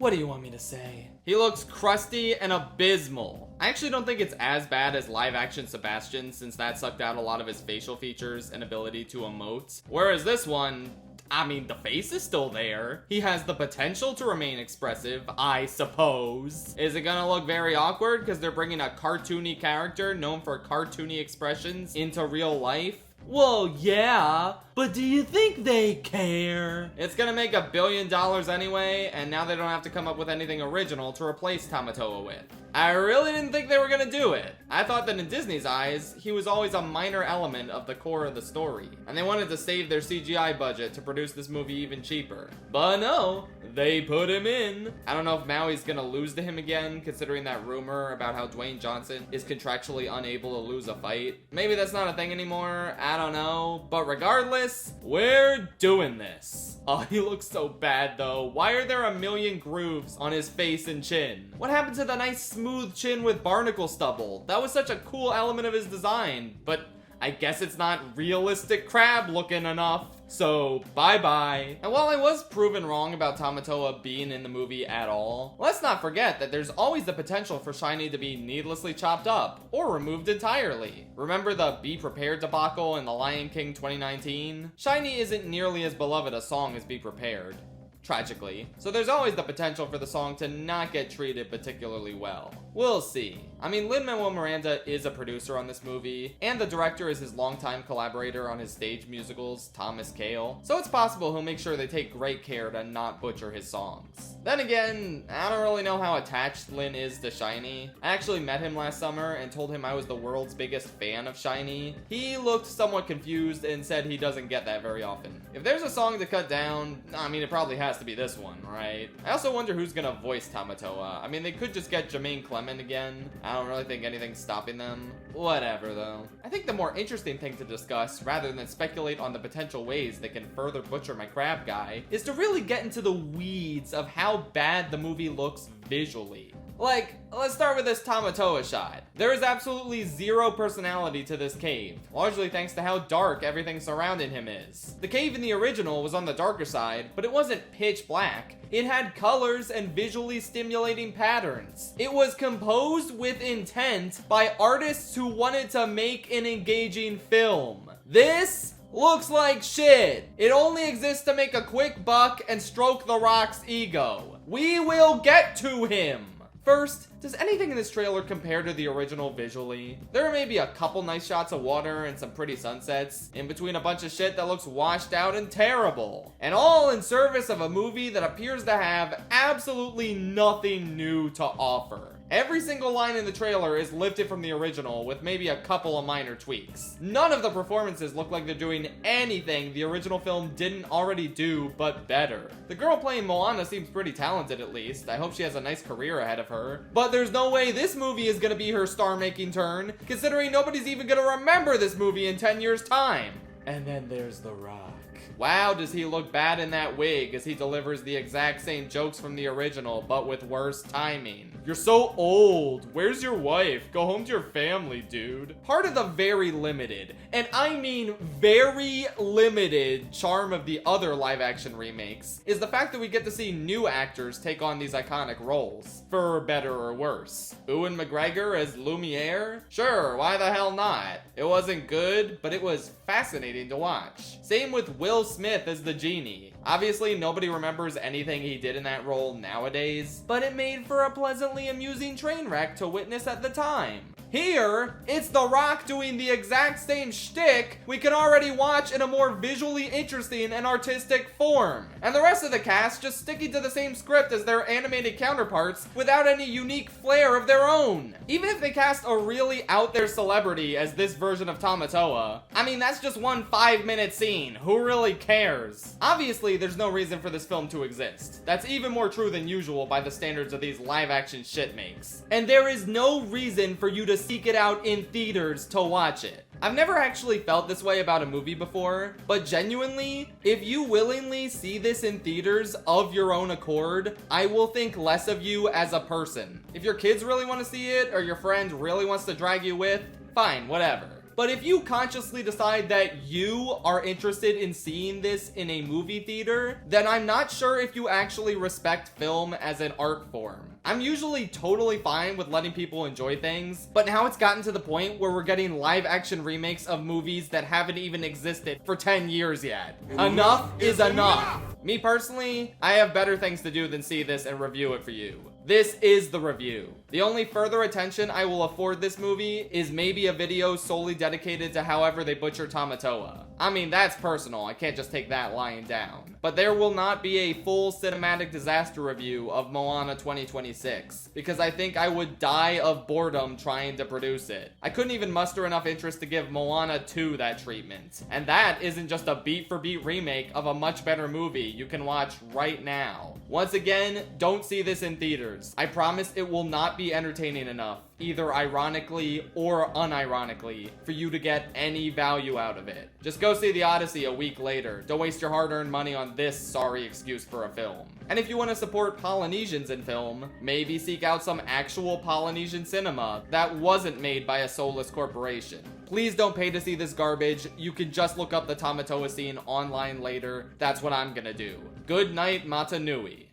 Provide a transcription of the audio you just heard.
What do you want me to say? He looks crusty and abysmal. I actually don't think it's as bad as live-action Sebastian, since that sucked out a lot of his facial features and ability to emote. Whereas this one, I mean, the face is still there. He has the potential to remain expressive, I suppose. Is it gonna look very awkward because they're bringing a cartoony character known for cartoony expressions into real life? Well, yeah, but do you think they care? It's gonna make $1 billion anyway, and now they don't have to come up with anything original to replace Tamatoa with. I really didn't think they were gonna do it. I thought that in Disney's eyes, he was always a minor element of the core of the story, and they wanted to save their CGI budget to produce this movie even cheaper. But no, they put him in. I don't know if Maui's gonna lose to him again, considering that rumor about how Dwayne Johnson is contractually unable to lose a fight. Maybe that's not a thing anymore, I don't know. But regardless, we're doing this. Oh, he looks so bad though. Why are there a million grooves on his face and chin? What happened to the nice smooth chin with barnacle stubble? That was such a cool element of his design, but I guess it's not realistic crab looking enough. So, bye-bye. And while I was proven wrong about Tamatoa being in the movie at all, let's not forget that there's always the potential for Shiny to be needlessly chopped up or removed entirely. Remember the Be Prepared debacle in The Lion King 2019? Shiny isn't nearly as beloved a song as Be Prepared, tragically. So there's always the potential for the song to not get treated particularly well. We'll see. I mean, Lin-Manuel Miranda is a producer on this movie, and the director is his longtime collaborator on his stage musicals, Thomas Kail. So it's possible he'll make sure they take great care to not butcher his songs. Then again, I don't really know how attached Lin is to Shiny. I actually met him last summer and told him I was the world's biggest fan of Shiny. He looked somewhat confused and said he doesn't get that very often. If there's a song to cut down, I mean, it probably has to be this one, right? I also wonder who's gonna voice Tamatoa. I mean, they could just get Jermaine Clement again. I don't really think anything's stopping them. Whatever, though. I think the more interesting thing to discuss, rather than speculate on the potential ways that can further butcher my crab guy, is to really get into the weeds of how bad the movie looks visually. Like, let's start with this Tamatoa shot. There is absolutely zero personality to this cave, largely thanks to how dark everything surrounding him is. The cave in the original was on the darker side, but it wasn't pitch black. It had colors and visually stimulating patterns. It was composed with intent by artists who wanted to make an engaging film. This looks like shit. It only exists to make a quick buck and stroke The Rock's ego. We will get to him. First, does anything in this trailer compare to the original visually? There are maybe a couple nice shots of water and some pretty sunsets, in between a bunch of shit that looks washed out and terrible. And all in service of a movie that appears to have absolutely nothing new to offer. Every single line in the trailer is lifted from the original with maybe a couple of minor tweaks. None of the performances look like they're doing anything the original film didn't already do, but better. The girl playing Moana seems pretty talented at least. I hope she has a nice career ahead of her. But there's no way this movie is gonna be her star-making turn, considering nobody's even gonna remember this movie in 10 years' time. And then there's The Rock. Wow, does he look bad in that wig as he delivers the exact same jokes from the original, but with worse timing. You're so old. Where's your wife? Go home to your family, dude. Part of the very limited, and I mean very limited, charm of the other live-action remakes is the fact that we get to see new actors take on these iconic roles, for better or worse. Ewan McGregor as Lumiere? Sure, why the hell not? It wasn't good, but it was fascinating to watch. Same with Will Smith as the genie. Obviously, nobody remembers anything he did in that role nowadays, but it made for a pleasantly amusing train wreck to witness at the time. Here, it's The Rock doing the exact same shtick we can already watch in a more visually interesting and artistic form. And the rest of the cast just sticking to the same script as their animated counterparts without any unique flair of their own. Even if they cast a really out there celebrity as this version of Tamatoa, I mean, that's just one 5-minute scene. Who really cares? Obviously, there's no reason for this film to exist. That's even more true than usual by the standards of these live-action shitmakes. And there is no reason for you to seek it out in theaters to watch it. I've never actually felt this way about a movie before, but genuinely, if you willingly see this in theaters of your own accord, I will think less of you as a person. If your kids really want to see it, or your friend really wants to drag you with, fine, whatever. But if you consciously decide that you are interested in seeing this in a movie theater, then I'm not sure if you actually respect film as an art form. I'm usually totally fine with letting people enjoy things, but now it's gotten to the point where we're getting live action remakes of movies that haven't even existed for 10 years yet. Enough is enough. Me personally, I have better things to do than see this and review it for you. This is the review. The only further attention I will afford this movie is maybe a video solely dedicated to however they butcher Tamatoa. I mean, that's personal, I can't just take that lying down. But there will not be a full cinematic disaster review of Moana 2026, because I think I would die of boredom trying to produce it. I couldn't even muster enough interest to give Moana 2 that treatment. And that isn't just a beat-for-beat remake of a much better movie you can watch right now. Once again, don't see this in theaters. I promise it will not be entertaining enough, either ironically or unironically, for you to get any value out of it. Just go see The Odyssey a week later. Don't waste your hard-earned money on this sorry excuse for a film. And if you want to support Polynesians in film, maybe seek out some actual Polynesian cinema that wasn't made by a soulless corporation. Please don't pay to see this garbage. You can just look up the Tamatoa scene online later. That's what I'm gonna do. Good night, Mata Nui.